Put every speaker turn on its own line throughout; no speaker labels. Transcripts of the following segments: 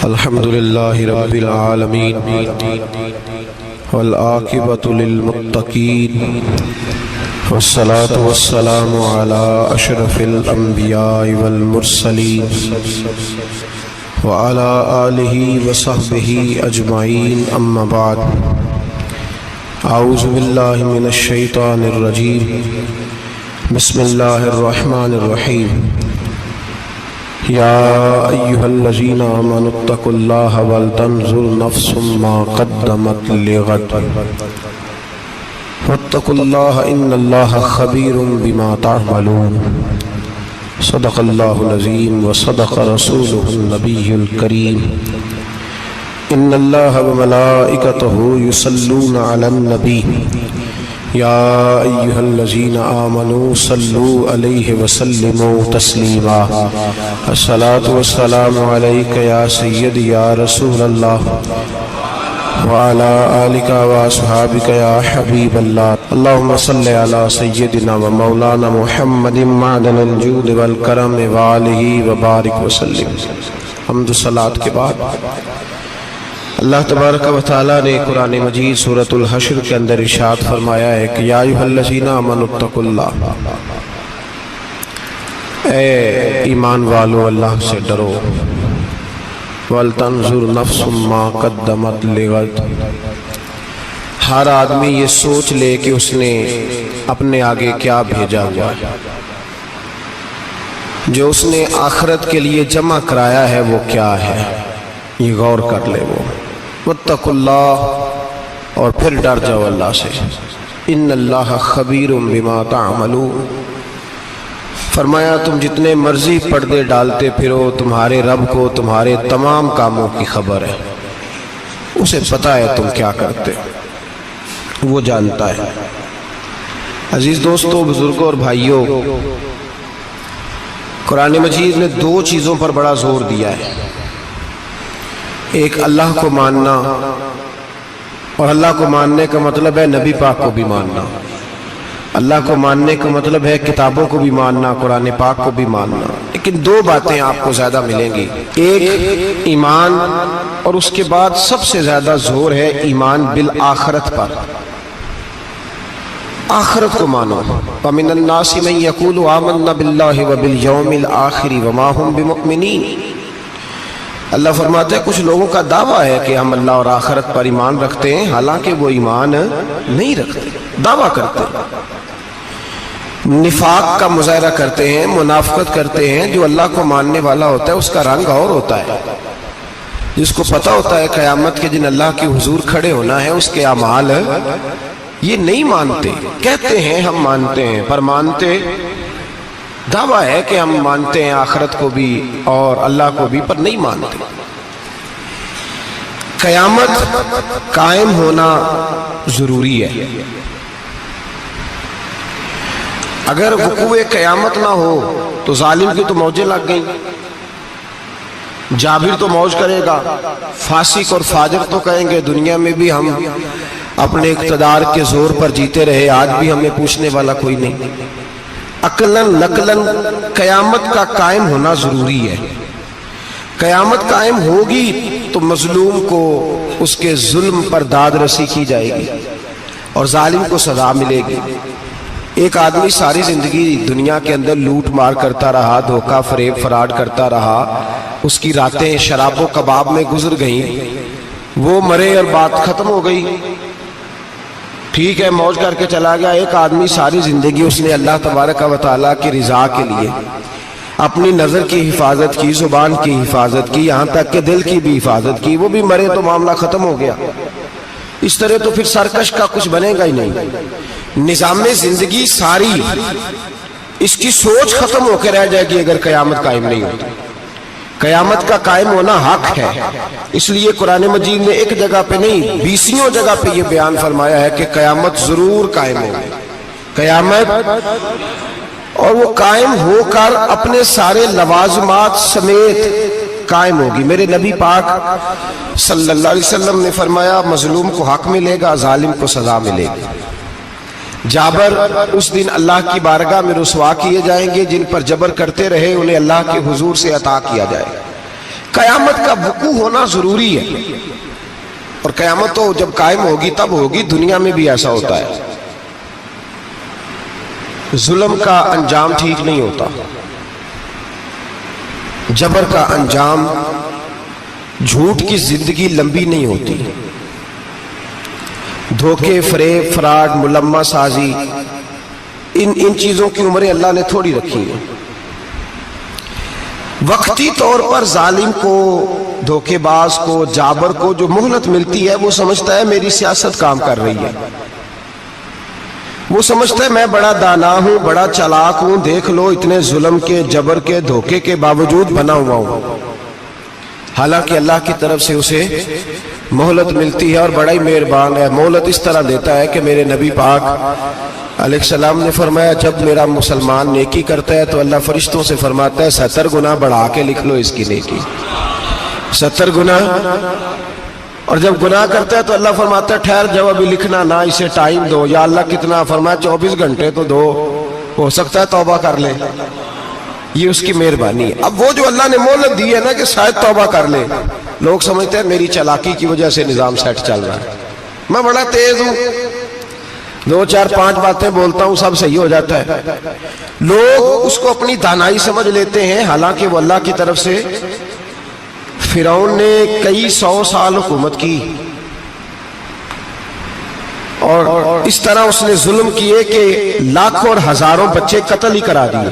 الحمد لله رب العالمين والعاقبة للمتقين والصلاة والسلام على أشرف الأنبياء والمرسلين وعلى آله وصحبه أجمعين أما بعد أعوذ بالله من الشيطان الرجيم بسم الله الرحمن الرحيم يا أيها الذين آمنوا اتقوا الله ولتنظر نفس ما قدمت لغد واتقوا الله إن الله خبير بما تعملون صدق الله العظيم وصدق رسوله النبي الكريم إن الله وملائكته يصلون على النبي يا أيها الذين آمنوا صلوا عليه وسلموا تسليما الصلاة والسلام عليك يا سيدي يا رسول الله وعلى آلك وأصحابك يا حبيب الله اللهم صل على سيدنا ومولانا محمد معدن الجود والكرم وآله وبارك وسلم حمد الصلاة کے بعد اللہ تبارک و تعالیٰ نے قرآن مجید سورۃ الحشر کے اندر ارشاد فرمایا ہے کہ یا ایھا الذین آمنوا اتقوا اللہ، اے ایمان والو اللہ سے ڈرو، وَلْتَنْظُرْ نَفْسٌ مَا قَدَّمَتْ لِغَدٍ، ہر آدمی یہ سوچ لے کہ اس نے اپنے آگے کیا بھیجا ہوا ہے، جو اس نے آخرت کے لیے جمع کرایا ہے وہ کیا ہے، یہ غور کر لے وہ واتقوا اللہ، اور پھر ڈر جاؤ اللہ سے، ان اللہ خبیر بما تعملون، فرمایا تم جتنے مرضی پردے ڈالتے پھرو تمہارے رب کو تمہارے تمام کاموں کی خبر ہے، اسے پتہ ہے تم کیا کرتے، وہ جانتا ہے۔ عزیز دوستو، بزرگوں اور بھائیوں، قرآن مجید نے دو چیزوں پر بڑا زور دیا ہے، ایک اللہ کو ماننا، اور اللہ کو ماننے کا مطلب ہے نبی پاک کو بھی ماننا، اللہ کو ماننے کا مطلب ہے کتابوں کو بھی ماننا، قرآن پاک کو بھی ماننا۔ لیکن دو باتیں آپ کو زیادہ ملیں گی، ایک ایمان، اور اس کے بعد سب سے زیادہ زور ہے ایمان بالآخرت پر، آخرت کو مانو۔ وَمِنَ النَّاسِ مَن يَقُولُ آمَنَّا بِاللَّهِ وَبِالْيَوْمِ الْآخِرِ وَمَا هُمْ بِمُؤْمِنِينَ، اللہ فرماتا ہے کچھ لوگوں کا دعویٰ ہے کہ ہم اللہ اور آخرت پر ایمان رکھتے ہیں، حالانکہ وہ ایمان نہیں رکھتے، دعویٰ کرتے ہیں، نفاق کا مظاہرہ کرتے ہیں، منافقت کرتے ہیں۔ جو اللہ کو ماننے والا ہوتا ہے اس کا رنگ اور ہوتا ہے، جس کو پتہ ہوتا ہے قیامت کے دن اللہ کے حضور کھڑے ہونا ہے، اس کے اعمال یہ نہیں مانتے، کہتے ہیں ہم مانتے ہیں، پر مانتے، دعویٰ ہے کہ ہم مانتے ہیں آخرت کو بھی اور اللہ کو بھی، پر نہیں مانتے۔ قیامت قائم ہونا ضروری ہے، اگر وقوع قیامت نہ ہو تو ظالم کی تو موجیں لگ گئیں، جابر تو موج کرے گا، فاسق اور فاجر تو کہیں گے دنیا میں بھی ہم اپنے اقتدار کے زور پر جیتے رہے، آج بھی ہمیں پوچھنے والا کوئی نہیں۔ عقلاً نقلاً قیامت کا قائم ہونا ضروری ہے، قیامت قائم ہوگی تو مظلوم کو اس کے ظلم پر داد رسی کی جائے گی اور ظالم کو سزا ملے گی۔ ایک آدمی ساری زندگی دنیا کے اندر لوٹ مار کرتا رہا، دھوکہ فریب فراڈ کرتا رہا، اس کی راتیں شراب و کباب میں گزر گئیں، وہ مرے اور بات ختم ہو گئی، ٹھیک ہے موج کر کے چلا گیا۔ ایک آدمی ساری زندگی اس نے اللہ تبارک و تعالیٰ کی رضا کے لیے اپنی نظر کی حفاظت کی، زبان کی حفاظت کی، یہاں تک کہ دل کی بھی حفاظت کی، وہ بھی مرے تو معاملہ ختم ہو گیا۔ اس طرح تو پھر سرکش کا کچھ بنے گا ہی نہیں، نظام زندگی ساری اس کی سوچ ختم ہو کے رہ جائے گی اگر قیامت قائم نہیں ہوتی۔ قیامت کا قائم ہونا حق ہے، اس لیے قرآن مجید نے ایک جگہ پہ نہیں 20 جگہ پہ یہ بیان فرمایا ہے کہ قیامت ضرور قائم ہوگی، قیامت، اور وہ قائم ہو کر اپنے سارے لوازمات سمیت قائم ہوگی۔ میرے نبی پاک صلی اللہ علیہ وسلم نے فرمایا مظلوم کو حق ملے گا، ظالم کو سزا ملے گی۔ جابر اس دن اللہ کی بارگاہ میں رسوا کیے جائیں گے، جن پر جبر کرتے رہے انہیں اللہ کے حضور سے عطا کیا جائے گا۔ قیامت کا وقوع ہونا ضروری ہے، اور قیامت تو جب قائم ہوگی تب ہوگی، دنیا میں بھی ایسا ہوتا ہے۔ ظلم کا انجام ٹھیک نہیں ہوتا، جبر کا انجام، جھوٹ کی زندگی لمبی نہیں ہوتی، دھوکے، فریب، فراڈ، ملمہ سازی، ان چیزوں کی عمریں اللہ نے تھوڑی رکھی ہیں۔ وقتی طور پر ظالم کو، دھوکے باز کو، جابر کو جو مہلت ملتی ہے وہ سمجھتا ہے میری سیاست کام کر رہی ہے، وہ سمجھتا ہے میں بڑا دانا ہوں، بڑا چالاک ہوں، دیکھ لو اتنے ظلم کے، جبر کے، دھوکے کے باوجود بنا ہوا ہوں۔ حالانکہ اللہ کی طرف سے اسے مہلت ملتی ہے، اور بڑا ہی مہربان ہے، مہلت اس طرح دیتا ہے کہ میرے نبی پاک علیہ السلام نے فرمایا جب میرا مسلمان نیکی کرتا ہے تو اللہ فرشتوں سے فرماتا ہے 70 گنا بڑھا کے لکھ لو اس کی نیکی، 70 گنا۔ اور جب گناہ کرتا ہے تو اللہ فرماتا ہے ٹھہر جاؤ ابھی لکھنا نہ، اسے ٹائم دو۔ یا اللہ کتنا؟ فرمایا 24 گھنٹے تو دو، ہو سکتا ہے توبہ کر لے، یہ اس کی مہربانی ہے۔ اب وہ جو اللہ نے مہلت دی ہے نا کہ شاید توبہ کر لے، لوگ سمجھتے ہیں میری چالاکی کی وجہ سے نظام سیٹ چل رہا ہے، میں بڑا تیز ہوں، 2 4 5 باتیں بولتا ہوں سب صحیح ہو جاتا ہے۔ لوگ اس کو اپنی دانائی سمجھ لیتے ہیں، حالانکہ وہ اللہ کی طرف سے۔ فرعون نے کئی 100 سال حکومت کی، اور اس طرح اس نے ظلم کیے کہ لاکھوں اور ہزاروں بچے قتل ہی کرا دیے۔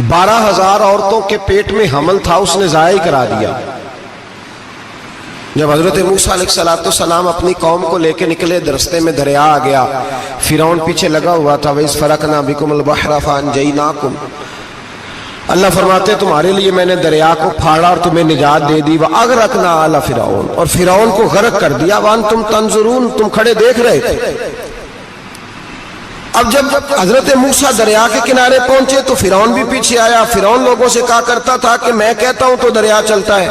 12,000 عورتوں کے پیٹ میں حمل تھا اس نے ضائع کرا دیا۔ جب حضرت موسیٰ علیہ السلام اپنی قوم کو لے کے نکلے، رستے میں دریا آ گیا، فرعون پیچھے لگا ہوا تھا، وَإِذْ فَرَقْنَا بِكُمُ الْبَحْرَ فَأَنْجَيْنَاكُمْ، اللہ فرماتے تمہارے لیے میں نے دریا کو پھاڑا اور تمہیں نجات دے دی، وَأَغْرَقْنَا آلَ فِرْعَوْنَ، اور فرعون کو غرق کر دیا، وَأَنْتُمْ تَنْظُرُونَ، تم کھڑے دیکھ رہے تھے۔ اب جب حضرت موسیٰ دریا کے کنارے پہنچے تو فرعون بھی پیچھے آیا۔ فرعون لوگوں سے کہا کرتا تھا کہ میں کہتا ہوں تو دریا چلتا ہے،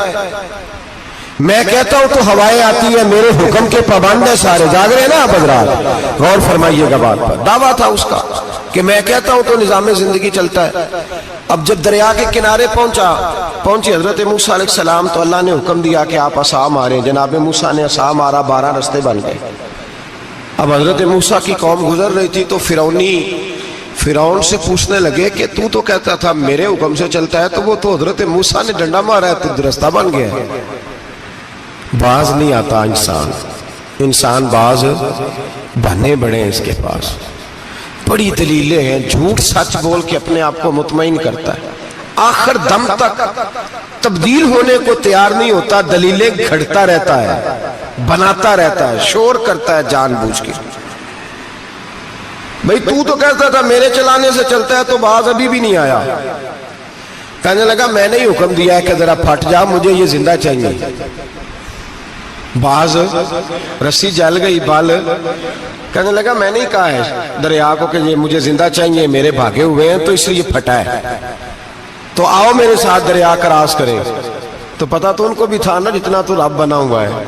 میں کہتا ہوں تو ہوائیں آتی ہیں، میرے حکم کے پابند ہیں سارے۔ جاگ رہے ہیں نا آپ حضرات، غور فرمائیے گا بات پر۔ دعویٰ تھا اس کا کہ میں کہتا ہوں تو نظام زندگی چلتا ہے۔ اب جب دریا کے کنارے پہنچی حضرت موسیٰ علیہ السلام تو اللہ نے حکم دیا کہ آپ عصا ماریں۔ جناب موسیٰ نے عصا مارا، 12 رستے بن گئے۔ اب حضرت موسیٰ کی قوم گزر رہی تھی تو فرعون سے پوچھنے لگے کہ تو کہتا تھا میرے حکم سے چلتا ہے، تو وہ تو حضرت موسیٰ نے ڈنڈا مارا ہے تو رستہ بن گیا ہے۔ باز نہیں آتا انسان باز بنے بڑے ہیں اس کے پاس، بڑی دلیلیں ہیں، جھوٹ سچ بول کے اپنے آپ کو مطمئن کرتا ہے، آخر دم تک تبدیل ہونے کو تیار نہیں ہوتا، دلیلیں گھڑتا رہتا ہے، بناتا رہتا ہے، شور کرتا ہے جان بوجھ کے۔ بھئی تو کہتا تھا میرے چلانے سے چلتا ہے، تو باز ابھی بھی نہیں آیا۔ کہنے لگا میں نے ہی حکم دیا ہے کہ ذرا پھٹ جا، مجھے یہ زندہ چاہیے۔ باز رسی جل گئی، بال کہنے لگا میں نے ہی کہا ہے دریا کو کہ یہ مجھے زندہ چاہیے، میرے بھاگے ہوئے ہیں تو اس لیے پھٹا ہے، تو آؤ میرے ساتھ دریا کراس کرے۔ تو پتا تو ان کو بھی تھا نا جتنا تو رب بنا ہوا ہے،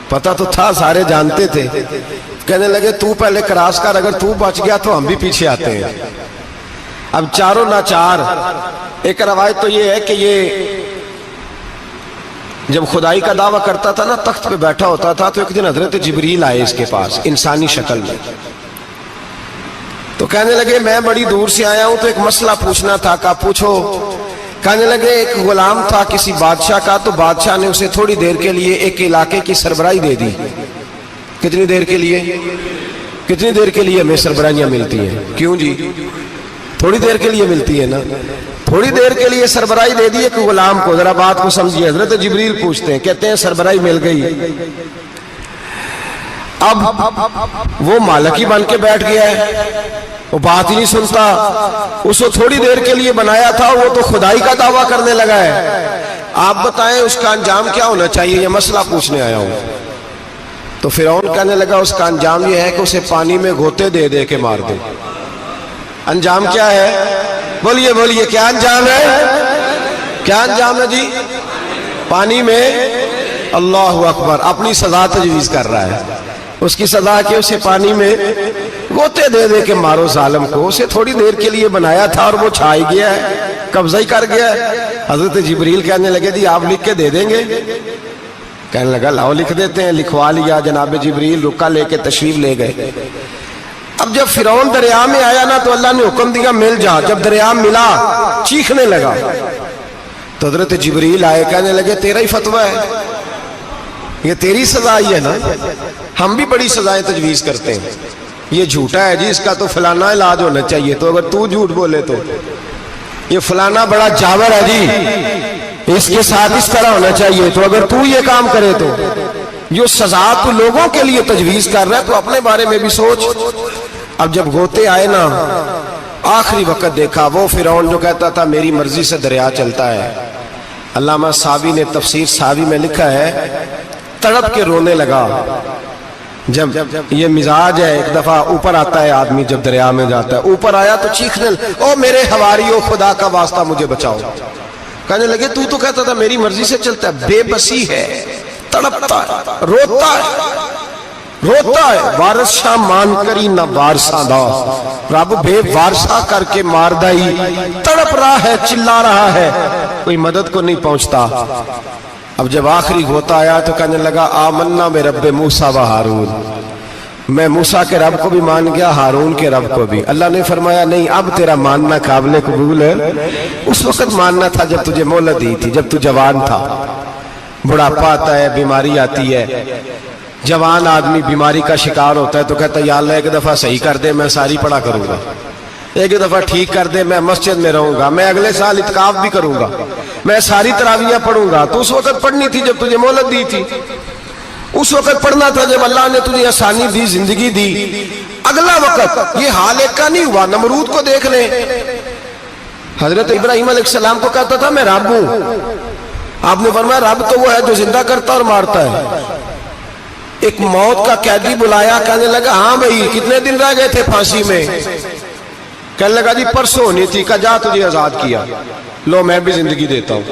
پتا تو تھا، سارے جانتے تھے۔ کہنے لگے تو پہلے کراس کر، اگر تو بچ گیا تو ہم بھی پیچھے آتے ہیں۔ اب چاروں ناچار۔ ایک روایت تو یہ ہے کہ یہ جب خدائی کا دعویٰ کرتا تھا نا، تخت پہ بیٹھا ہوتا تھا، تو ایک دن حضرت جبریل آئے اس کے پاس انسانی شکل میں، تو کہنے لگے میں بڑی دور سے آیا ہوں تو ایک مسئلہ پوچھنا تھا۔ کہا پوچھو۔ کہنے لگے ایک غلام تھا کسی بادشاہ کا، تو بادشاہ نے اسے تھوڑی دیر کے لیے ایک علاقے کی سربراہی دے دی۔ کتنی دیر کے لیے ہمیں سربراہیاں ملتی ہیں؟ کیوں جی؟ تھوڑی دیر کے لیے ملتی ہے نا، تھوڑی دیر کے لیے سربراہی دے دی ایک غلام کو۔ ذرا بات کو سمجھیے، حضرت جبریل پوچھتے ہیں، کہتے ہیں سربراہی مل گئی، اب وہ مالک ہی بن کے بیٹھ گیا ہے، وہ بات ہی نہیں سنتا، اس کو تھوڑی دیر کے لیے بنایا تھا، وہ تو خدائی کا دعویٰ کرنے لگا ہے، آپ بتائیں اس کا انجام کیا ہونا چاہیے؟ یہ مسئلہ پوچھنے آیا ہوں۔ تو فرعون کہنے لگا اس کا انجام یہ ہے کہ اسے پانی میں گھوتے دے دے کے مار دے۔ انجام کیا ہے؟ بولیے کیا انجام ہے؟ کیا انجام ہے جی؟ پانی میں، اللہ اکبر، اپنی سزا تجویز کر رہا ہے، اس کی سزا کہ اسے پانی میں غوطے دے دے کے مارو ظالم کو. اسے تھوڑی دیر کے لیے بنایا تھا اور وہ چھائی گیا ہے, قبضہ ہی کر گیا ہے. حضرت جبریل کہنے لگے جی آپ لکھ کے دے دیں گے؟ کہنے لگا لاؤ لکھ دیتے ہیں. لکھوا لیا. جناب جبریل رکا لے کے تشریف لے گئے. اب جب فرعون دریا میں آیا نا تو اللہ نے حکم دیا مل جا. جب دریا ملا چیخنے لگا تو حضرت جبریل آئے, کہنے لگے تیرا ہی فتویٰ ہے, یہ تیری سزا ہی ہے نا. ہم بھی بڑی سزائیں تجویز کرتے ہیں. یہ جھوٹا ہے جی, اس کا تو فلانا علاج ہونا چاہیے, تو اگر تو جھوٹ بولے تو یہ فلانا بڑا جاور ہے جی, اس کے ساتھ اس طرح ہونا چاہیے, تو اگر تو یہ کام کرے تو جو سزا تو لوگوں کے لیے تجویز کر رہا ہے تو اپنے بارے میں بھی سوچ. اب جب غوطے آئے نا آخری وقت دیکھا وہ فرعون جو کہتا تھا میری مرضی سے دریا چلتا ہے. علامہ ساوی نے تفسیر ساوی میں لکھا ہے تڑپ کے رونے لگا. جب یہ مزاج ہے, ایک دفعہ اوپر آتا ہے آدمی جب دریا میں جاتا ہے, اوپر آیا تو چیخنے او میرے حواریو خدا کا واسطہ مجھے بچاؤ. کہنے لگے تو کہتا تھا میری مرضی سے چلتا ہے. بے بسی ہے, تڑپتا ہے, روتا ہے. وارث شاہ مان کری نہ وارثہ دا, رب بے وارثہ کر کے مار دائی. تڑپ رہا ہے, چلا رہا ہے, کوئی مدد کو نہیں پہنچتا. اب جب آخری غوطہ آیا تو کہنے لگا آمنا میں رب موسیٰ و ہارون, میں موسیٰ کے رب کو بھی مان گیا, ہارون کے رب کو بھی. اللہ نے فرمایا نہیں اب تیرا ماننا قابل قبول ہے. اس وقت ماننا تھا جب تجھے مہلت دی تھی, جب تو جوان تھا. بڑھاپا آتا ہے, بیماری آتی ہے, جوان آدمی بیماری کا شکار ہوتا ہے تو کہتا ہے یا اللہ ایک دفعہ صحیح کر دے میں ساری پڑھا کروں گا, ایک دفعہ ٹھیک کر دے میں مسجد میں رہوں گا, میں اگلے سال اعتکاف بھی کروں گا, میں ساری تراویحیں پڑھوں گا. تو اس وقت پڑھنی تھی جب تجھے مہلت دی تھی, اس وقت پڑھنا تھا جب اللہ نے تجھے آسانی دی, زندگی دی. اگلا وقت یہ حال ایک کا نہیں ہوا. نمرود کو دیکھ لیں, حضرت ابراہیم علیہ السلام کو کہتا تھا میں رب ہوں. آپ نے فرمایا رب تو وہ ہے جو زندہ کرتا اور مارتا ہے. ایک موت کا قیدی بلایا, کہنے لگا ہاں بھائی کتنے دن رہ گئے تھے پھانسی میں؟ کہنے لگا جی پرسوں ہونی تھی. کہا جا تجھے آزاد کیا, لو میں بھی زندگی دیتا ہوں.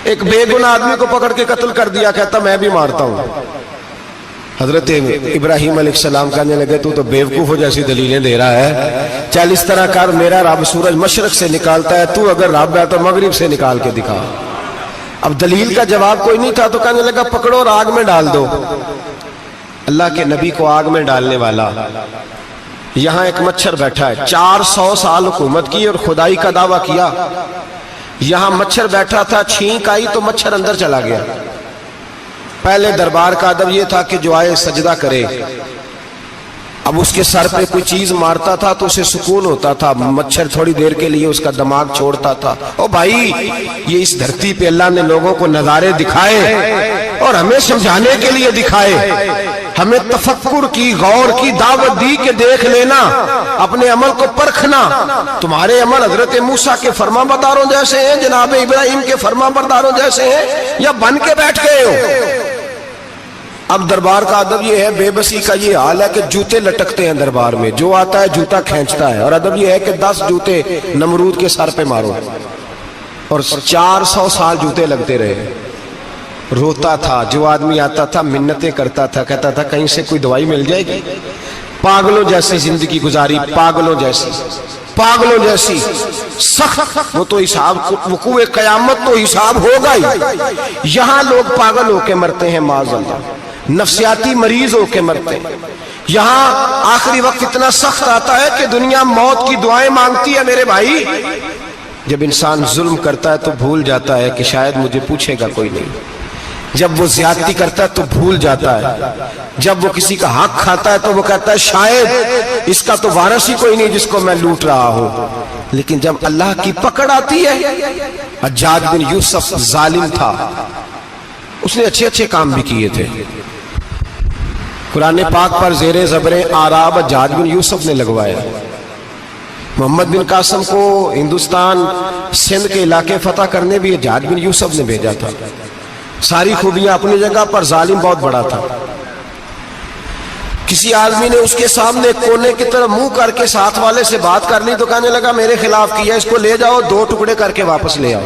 ایک بے گناہ آدمی کو پکڑ کے قتل کر دیا, کہتا میں بھی مارتا ہوں. حضرت ابراہیم علیہ السلام کہنے لگے تو بیوقوفوں جیسی دلیلیں دے رہا ہے, چل اس طرح کر میرا رب سورج مشرق سے نکالتا ہے, تو اگر رب ہے تو مغرب سے نکال کے دکھا. اب دلیل کا جواب کوئی نہیں تھا تو کہنے لگا پکڑو اور آگ میں ڈال دو. اللہ کے نبی کو آگ میں ڈالنے والا. یہاں ایک مچھر بیٹھا ہے, 400 سال حکومت کی اور خدائی کا دعویٰ کیا. یہاں مچھر بیٹھا تھا, چھینک آئی تو مچھر اندر چلا گیا. پہلے دربار کا ادب یہ تھا کہ جو آئے سجدہ کرے. اب اس کے سر پہ کوئی چیز مارتا تھا تو اسے سکون ہوتا تھا, مچھر تھوڑی دیر کے لیے اس کا دماغ چھوڑتا تھا. او بھائی یہ اس دھرتی پہ اللہ نے لوگوں کو نظارے دکھائے اور ہمیں سمجھانے کے لیے دکھائے, ہمیں تفکر کی, غور کی دعوت دی کہ دیکھ لینا, اپنے عمل کو پرکھنا. تمہارے عمل حضرت موسیٰ کے فرما برداروں جیسے ہیں, جناب ابراہیم کے فرما برداروں جیسے ہیں, یا بن کے بیٹھ گئے ہو. اب دربار کا ادب یہ ہے, بے بسی کا یہ حال ہے کہ جوتے لٹکتے ہیں دربار میں, جو آتا ہے جوتا کھینچتا ہے. اور ادب یہ ہے کہ 10 جوتے نمرود کے سر پہ مارو, اور 400 سال جوتے لگتے رہے. روتا تھا, جو آدمی آتا تھا منتیں کرتا تھا, کہتا تھا کہیں سے کوئی دوائی مل جائے گی. پاگلوں جیسی زندگی گزاری, پاگلوں جیسی سخت. وہ تو حساب, وقوع قیامت تو حساب ہوگا ہی. یہاں لوگ پاگل ہو کے مرتے ہیں, معاذ اللہ, نفسیاتی مریض ہو کے مرتے ہیں. یہاں آخری وقت اتنا سخت آتا ہے کہ دنیا موت کی دعائیں مانگتی ہے. میرے بھائی جب انسان ظلم کرتا ہے تو بھول جاتا ہے کہ شاید مجھے پوچھے گا کوئی نہیں. جب وہ زیادتی کرتا ہے تو بھول جاتا ہے. جب وہ کسی کا حق کھاتا ہے تو وہ کہتا ہے شاید اس کا تو وارث ہی کوئی نہیں جس کو میں لوٹ رہا ہوں. لیکن جب اللہ کی پکڑ آتی ہے, حجاج بن یوسف ظالم تھا, اس نے اچھے کام بھی کیے تھے. قرآن پاک پر زیر زبر آراب حجاج بن یوسف نے لگوایا. محمد بن قاسم کو ہندوستان سندھ کے علاقے فتح کرنے بھی حجاج بن یوسف نے بھیجا تھا. ساری خوبیاں اپنی جگہ پر, ظالم بہت بڑا تھا. کسی آدمی نے اس کے سامنے کونے کی طرف منہ کر کے ساتھ والے سے بات کر لی تو کہنے لگا میرے خلاف کیا, اس کو لے جاؤ, 2 ٹکڑے کر کے واپس لے آؤ.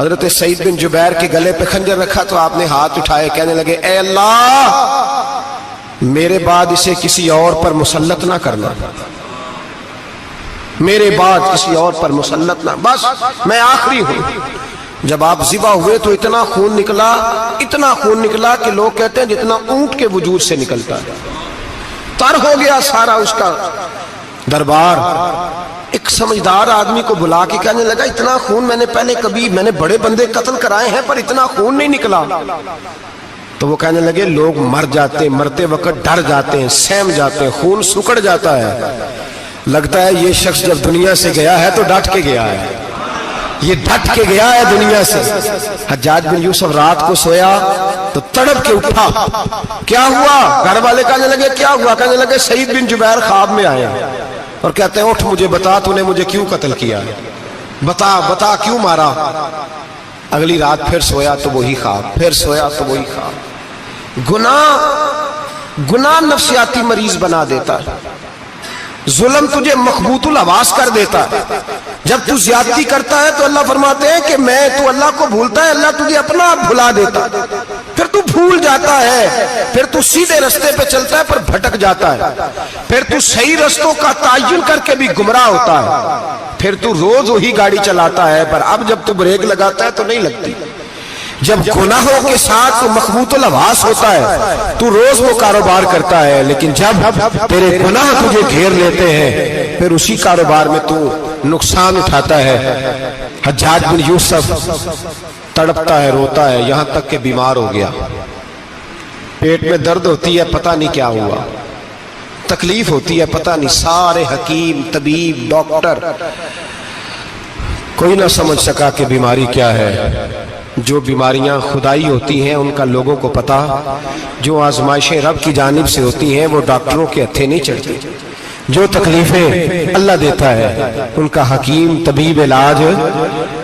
حضرت سعید بن جبیر کے گلے پہ خنجر رکھا تو آپ نے ہاتھ اٹھائے, کہنے لگے اے اللہ میرے بعد اسے کسی اور پر مسلط نہ کرنا, میرے بعد کسی اور پر مسلط نہ, بس میں آخری ہوں. جب آپ ذبح ہوئے تو اتنا خون نکلا کہ لوگ کہتے ہیں جتنا اونٹ کے وجود سے نکلتا ہے. تر ہو گیا سارا اس کا دربار. ایک سمجھدار آدمی کو بلا کے کہنے لگا اتنا خون میں نے بڑے بندے قتل کرائے ہیں پر اتنا خون نہیں نکلا. تو وہ کہنے لگے لوگ مر جاتے, مرتے وقت ڈر جاتے ہیں, سہم جاتے ہیں, خون سکڑ جاتا ہے. لگتا ہے یہ شخص جب دنیا سے گیا ہے تو ڈٹ کے گیا ہے, یہ ڈٹ کے گیا ہے دنیا سے. حجاج بن یوسف رات کو سویا تو تڑپ کے اٹھا, کیا ہوا؟ گھر والے کہنے لگے کیا ہوا؟ کہنے لگے سعید بن جبیر خواب میں آئے اور کہتے ہیں اٹھ مجھے بتا تو نے مجھے کیوں قتل کیا, بتا کیوں مارا. اگلی رات پھر سویا تو وہی خواب, پھر سویا تو وہی خواب. گناہ نفسیاتی مریض بنا دیتا ہے, ظلم تجھے مخبوط الحواس کر دیتا ہے. جب تو زیادتی کرتا ہے تو اللہ فرماتے ہیں کہ تو اللہ کو بھولتا ہے, اللہ تجھے اپنا آپ بھلا دیتا ہے. پھر تو بھول جاتا ہے, پھر تو سیدھے رستے پہ چلتا ہے پر بھٹک جاتا ہے. پھر تو صحیح رستوں کا تعین کر کے بھی گمراہ ہوتا ہے. پھر تو روز وہی گاڑی چلاتا ہے پر اب جب تو بریک لگاتا ہے تو نہیں لگتی. جب گناہوں کے ساتھ تو مخبوط الحواس ہوتا ہے تو روز وہ کاروبار کرتا ہے, لیکن جب تیرے گناہ تجھے گھیر لیتے ہیں پھر اسی کاروبار میں تو نقصان اٹھاتا ہے. حجاج بن یوسف تڑپتا ہے, روتا ہے, یہاں تک کہ بیمار ہو گیا. پیٹ میں درد ہوتی ہے, پتہ نہیں کیا ہوا, تکلیف ہوتی ہے, پتہ نہیں. سارے حکیم, طبیب, ڈاکٹر کوئی نہ سمجھ سکا کہ بیماری کیا ہے. جو بیماریاں خدائی ہوتی ہیں ان کا لوگوں کو پتا, جو آزمائشیں رب کی جانب سے ہوتی ہیں وہ ڈاکٹروں کے ہتھے نہیں چڑھتی. جو تکلیفیں اللہ دیتا ہے ان کا حکیم طبیب علاج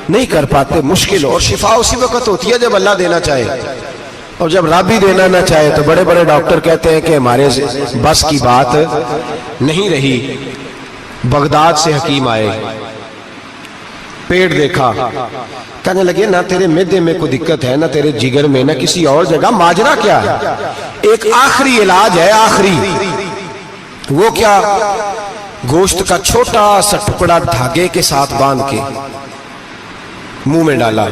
نہیں کر پاتے, مشکل. اور شفا اسی وقت ہوتی ہے جب اللہ دینا چاہے, اور جب رب ہی دینا نہ چاہے تو بڑے بڑے ڈاکٹر کہتے ہیں کہ ہمارے بس کی بات نہیں رہی. بغداد سے حکیم آئے, پیٹ دیکھا, کہنے لگے نہ تیرے معدے میں کوئی دقت ہے, نہ تیرے جگر میں, نہ کسی اور جگہ, ماجرا کیا ہے؟ ایک آخری علاج ہے, آخری. وہ کیا؟ گوشت کا چھوٹا سا ٹکڑا دھاگے کے ساتھ باندھ کے منہ میں ڈالا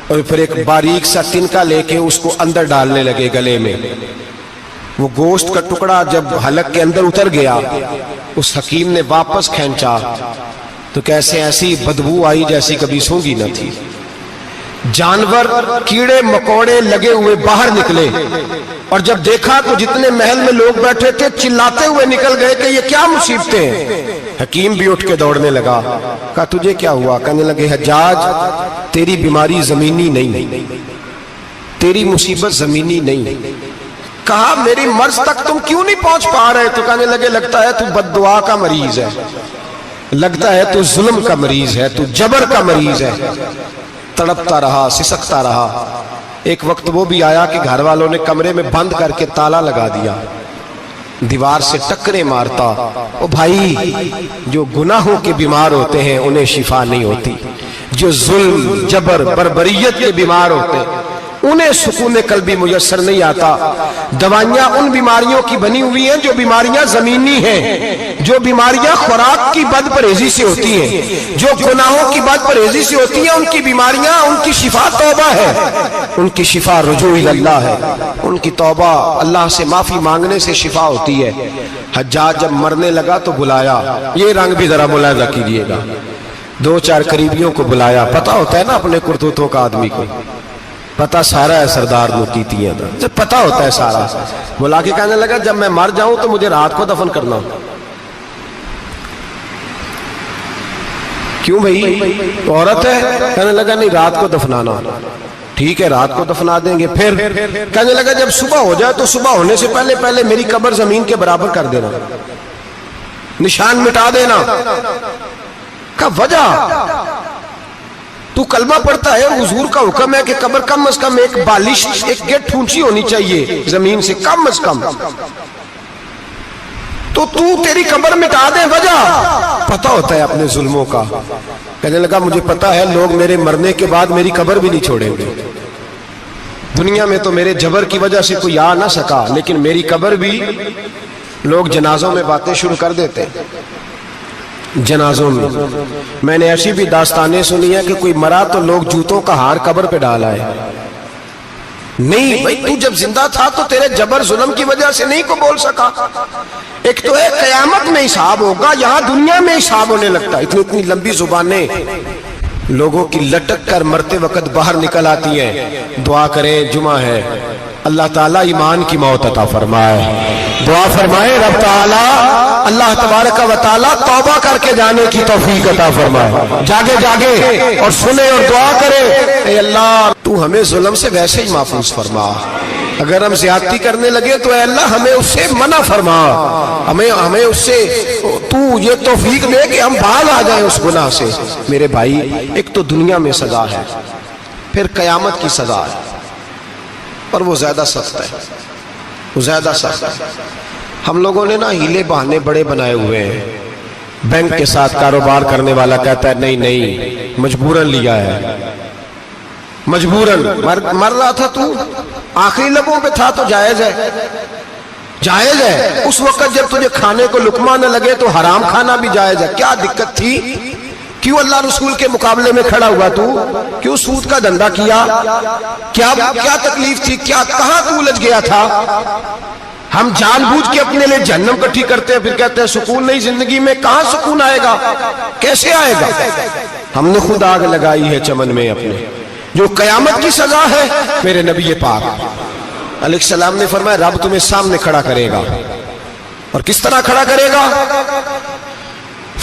اور پھر ایک باریک سا تنکا لے کے اس کو اندر ڈالنے لگے گلے میں. وہ گوشت کا ٹکڑا جب حلق کے اندر اتر گیا اس حکیم نے واپس کھینچا تو کیسے ایسی بدبو آئی جیسی کبھی سونگی نہ تھی. جانور, کیڑے مکوڑے لگے ہوئے باہر نکلے, اور جب دیکھا تو جتنے محل میں لوگ بیٹھے تھے چلاتے ہوئے نکل گئے کہ یہ کیا مصیبتیں ہیں. حکیم بھی اٹھ کے دوڑنے لگا, کہا تجھے کیا ہوا؟ کہنے لگے حجاج تیری بیماری زمینی نہیں, تیری مصیبت زمینی نہیں. کہا میری مرض تک تم کیوں نہیں پہنچ پا رہے؟ تو کہنے لگے لگتا ہے تو بد دعا کا مریض ہے, لگتا ہے تو ظلم کا مریض ہے, تو جبر کا مریض ہے. تڑپتا رہا, سسکتا رہا. ایک وقت وہ بھی آیا کہ گھر والوں نے کمرے میں بند کر کے تالا لگا دیا, دیوار سے ٹکرے مارتا. او بھائی, جو گناہوں کے بیمار ہوتے ہیں انہیں شفا نہیں ہوتی, جو ظلم, جبر, بربریت کے بیمار ہوتے ہیں انہیں سکون قلبی میسر نہیں آتا. دوائیاں ان بیماریوں کی بنی ہوئی ہیں جو بیماریاں زمینی ہیں, جو بیماریاں خوراک کی بد پرہیزی سے ہوتی ہیں, جو گناہوں کی بد پرہیزی سے ہوتی ہیں. ان کی بیماریاں, ان کی شفا توبہ ہے, ان کی شفا رجوع اللہ ہے, ان کی توبہ اللہ سے معافی مانگنے سے شفا ہوتی ہے. حجاج جب مرنے لگا تو بلایا, یہ رنگ بھی ذرا ملاحظہ کیجئے گا, 2-4 قریبیوں کو بلایا. پتہ ہوتا ہے نا اپنے کرتوتوں کا آدمی کو, پتہ سارا ہے سردار نوکیتیاں تھا, جب پتہ ہوتا ہے سارا. بلا کے کہنے لگا جب میں مر جاؤں تو مجھے رات کو دفن کرنا. کیوں بھائی, عورت ہے؟ کہنے لگا نہیں رات کو دفنانا. ٹھیک ہے رات کو دفنا دیں گے. پھر کہنے لگا جب صبح ہو جائے تو صبح ہونے سے پہلے پہلے میری قبر زمین کے برابر کر دینا, نشان مٹا دینا. کا وجہ تو کلمہ پڑھتا ہے اور حضور کا حکم ہے کہ قبر کم از کم ایک بالش, ایک گیٹ اونچی ہونی چاہیے زمین سے, کم از کم. تو تیری قبر مٹا دے وجہ پتہ ہوتا ہے اپنے ظلموں کا. کہنے لگا مجھے پتہ ہے لوگ میرے مرنے کے بعد میری قبر بھی نہیں چھوڑیں گے. دنیا میں تو میرے جبر کی وجہ سے کوئی آ نہ سکا، لیکن میری قبر بھی لوگ جنازوں میں باتیں شروع کر دیتے. جنازوں میں نے ایسی بھی داستانیں سنی ہیں کہ کوئی مرا تو لوگ جوتوں کا ہار قبر پہ ڈالا ہے. نہیں بھائی، تو جب زندہ تھا تو تیرے جبر ظلم کی وجہ سے نہیں کو بول سکا. ایک تو ہے قیامت میں حساب ہوگا، یہاں دنیا میں حساب ہونے لگتا ہے. اتنی لمبی زبانیں لوگوں کی لٹک کر مرتے وقت باہر نکل آتی ہیں. دعا کریں، جمعہ ہے، اللہ تعالیٰ ایمان کی موت عطا فرمائے. دعا فرمائے رب تعالیٰ اللہ تبارک و تعالیٰ توبہ کر کے جانے کی توفیق عطا فرمائے. جاگے جاگے اور سنے اور دعا کرے، اے اللہ تو ہمیں ظلم سے ویسے ہی محفوظ فرما. اگر ہم زیادتی کرنے لگے تو اے اللہ ہمیں اس سے منع فرما. ہمیں اس سے تو یہ توفیق دے کہ ہم باز آ جائیں اس گناہ سے. میرے بھائی، ایک تو دنیا میں سزا ہے، پھر قیامت کی سزا ہے، پر وہ زیادہ سخت ہے. وہ زیادہ سخت ہے. ہم لوگوں نے نا ہیلے بہانے بڑے بنائے ہوئے ہیں. بینک کے ساتھ کاروبار کرنے والا کہتا ہے نہیں مجبوراً لیا ہے، مجبوراً. مر رہا تھا تو آخری لبوں پہ تھا تو جائز ہے، جائز ہے. اس وقت جب تجھے کھانے کو لقمہ نہ لگے تو حرام کھانا بھی جائز ہے. کیا دقت تھی؟ کیوں اللہ رسول کے مقابلے میں کھڑا ہوا تو؟ کیوں سود کا دھندا کیا؟ کیا تکلیف تھی؟ کہاں تو الجھ گیا تھا؟ ہم جان بوجھ کے اپنے لیے جہنم کٹھی کرتے ہیں، پھر کہتے ہیں سکون نہیں زندگی میں. کہاں سکون آئے گا؟ کیسے آئے گا؟ ہم نے خود آگ لگائی ہے چمن میں اپنے. جو قیامت کی سزا ہے، میرے نبی پاک علیہ السلام نے فرمایا رب تمہیں سامنے کھڑا کرے گا. اور کس طرح کھڑا کرے گا؟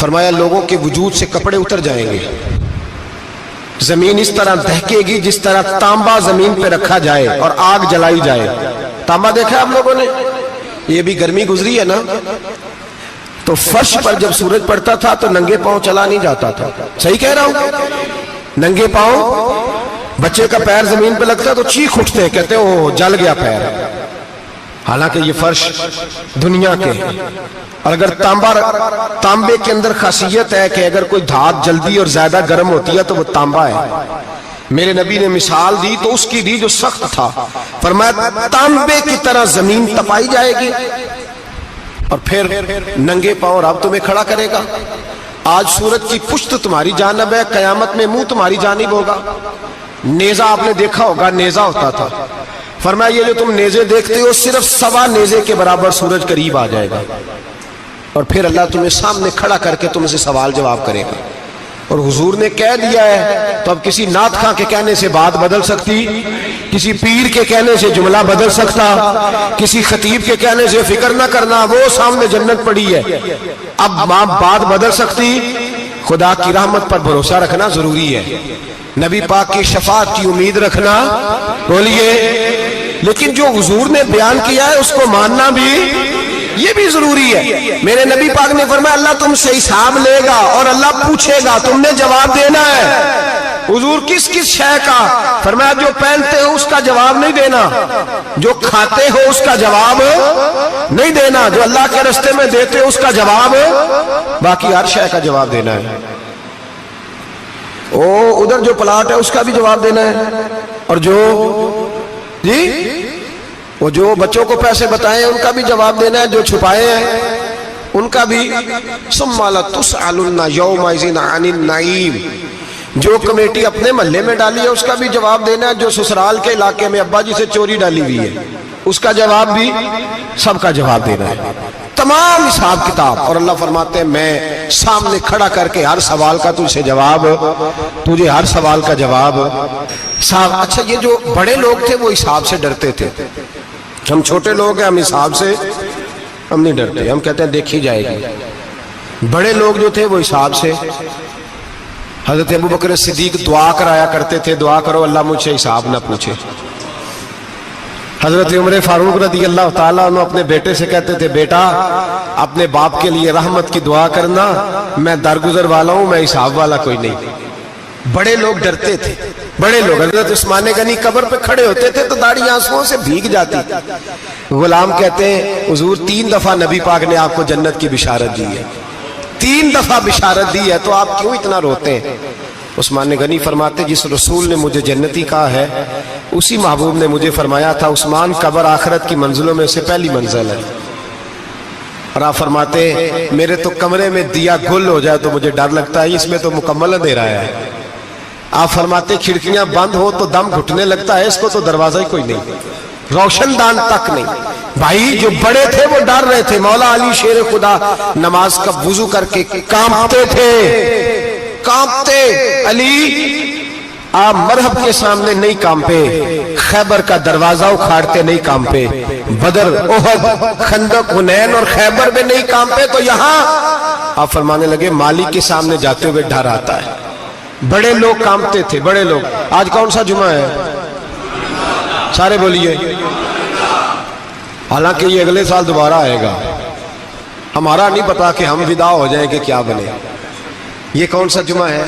فرمایا لوگوں کے وجود سے کپڑے اتر جائیں گے، زمین اس طرح دہکے گی جس طرح تانبا زمین پہ رکھا جائے اور آگ جلائی جائے. تانبا دیکھا ہے آپ لوگوں نے؟ یہ بھی گرمی گزری ہے نا، تو فرش پر جب سورج پڑتا تھا تو ننگے پاؤں چلا نہیں جاتا تھا. صحیح کہہ رہا ہوں؟ ننگے پاؤں، بچے کا پیر زمین پہ لگتا ہے تو چیخ اٹھتے ہیں، کہتے ہیں وہ جل گیا پیر. حالانکہ یہ فرش دنیا کے. اور اگر تانبے کے اندر خاصیت ہے کہ اگر کوئی دھات جلدی اور زیادہ گرم ہوتی ہے تو وہ تانبا ہے. میرے نبی نے مثال دی تو اس کی دی جو سخت تھا. فرمایا تانبے کی طرح زمین تپائی جائے گی اور پھر ننگے پاؤں رب تمہیں کھڑا کرے گا. آج سورج کی پشت تمہاری جانب ہے، قیامت میں منہ تمہاری جانب ہوگا. نیزہ آپ نے دیکھا ہوگا، نیزہ ہوتا تھا. فرمایا یہ جو تم نیزے دیکھتے ہو صرف 1.25 نیزے کے برابر سورج قریب آ جائے گا اور پھر اللہ تمہیں سامنے کھڑا کر کے تم سے سوال جواب کرے گا. اور حضور نے کہہ دیا ہے تو اب کسی نعت خواں کے کہنے سے بات بدل سکتی، کسی پیر کے کہنے سے جملہ بدل سکتا، کسی خطیب کے کہنے سے فکر نہ کرنا وہ سامنے جنت پڑی ہے، اب بات بدل سکتی. خدا کی رحمت پر بھروسہ رکھنا ضروری ہے، نبی پاک کی شفاعت کی امید رکھنا. بولیے. لیکن جو حضور نے بیان کیا ہے اس کو ماننا بھی یہ بھی ضروری ہے. میرے نبی پاک نے فرمایا اللہ تم سے حساب لے گا اور اللہ پوچھے گا، تم نے جواب دینا ہے. حضور کس کس شے کا؟ فرمایا جو پہنتے ہو اس کا جواب نہیں دینا، جو کھاتے ہو اس کا جواب نہیں دینا، جو اللہ کے راستے میں دیتے ہو اس کا جواب، باقی ہر شے کا جواب دینا ہے. ادھر جو پلاٹ ہے اس کا بھی جواب دینا ہے، اور جو وہ جو بچوں کو پیسے بتائے ان کا بھی جواب دینا ہے، جو چھپائے ہیں ان کا بھی. ثم لتسألن یومئذ عن النعیم. جو کمیٹی اپنے محلے میں ڈالی ہے اس کا بھی جواب دینا ہے، جو سسرال کے علاقے میں ابا جی سے چوری ڈالی ہوئی ہے اس کا جواب بھی، سب کا جواب دینا ہے. تمام حساب کتاب. اور اللہ فرماتے ہیں میں سامنے کھڑا کر کے ہر سوال کا تجھے جواب، تجھے ہر سوال کا جواب. اچھا یہ جو بڑے لوگ تھے وہ حساب سے ڈرتے تھے، ہم چھوٹے لوگ ہیں ہم حساب سے ہم نہیں ڈرتے، ہم کہتے ہیں دیکھی جائے گی. بڑے لوگ جو تھے وہ حساب سے. حضرت ابو بکر صدیق دعا کرایا کرتے تھے، دعا کرو اللہ مجھ سے حساب نہ پوچھے. حضرت عمر فاروق رضی اللہ تعالیٰ عنہ اپنے بیٹے سے کہتے تھے بیٹا اپنے باپ کے لیے رحمت کی دعا کرنا، میں درگزر والا ہوں، میں حساب والا کوئی نہیں. بڑے لوگ ڈرتے تھے، بڑے لوگ. حضرت عثمان غنی قبر پہ کھڑے ہوتے تھے تو داڑھی آنسوؤں سے بھیگ جاتی. غلام کہتے ہیں حضور 3 دفعہ نبی پاک نے آپ کو جنت کی بشارت دی ہے، 3 دفعہ بشارت دی ہے، تو آپ کیوں اتنا روتے ہیں؟ عثمان غنی فرماتے جس رسول نے مجھے جنتی کہا ہے اسی محبوب نے مجھے فرمایا تھا عثمان قبر آخرت کی منزلوں میں سے پہلی منزل ہے. اور آپ فرماتے میرے تو کمرے میں دیا گل ہو جائے تو مجھے ڈر لگتا ہے، اس میں تو مکمل اندھیرا ہے. آپ فرماتے کھڑکیاں بند ہو تو دم گھٹنے لگتا ہے، اس کو تو دروازہ ہی کوئی نہیں، روشن دان تک نہیں. بھائی جو بڑے تھے وہ ڈر رہے تھے. مولا علی شیر خدا نماز کا وضو کر کے کانپتے تھے، کانپتے. علی آپ مرحب کے سامنے نہیں کانپے، خیبر کا دروازہ اکھاڑتے نہیں کانپے، بدر احد خندق حنین اور خیبر میں نہیں کانپے، تو یہاں آپ فرمانے لگے مالک کے سامنے جاتے ہوئے ڈر آتا ہے. بڑے لوگ کانپتے تھے، بڑے لوگ. آج کون سا جمعہ ہے؟ سارے بولیے. حالانکہ یہ اگلے سال دوبارہ آئے گا، ہمارا نہیں پتا کہ ہم ودا ہو جائیں کہ کیا بنے. یہ کون سا جمعہ ہے؟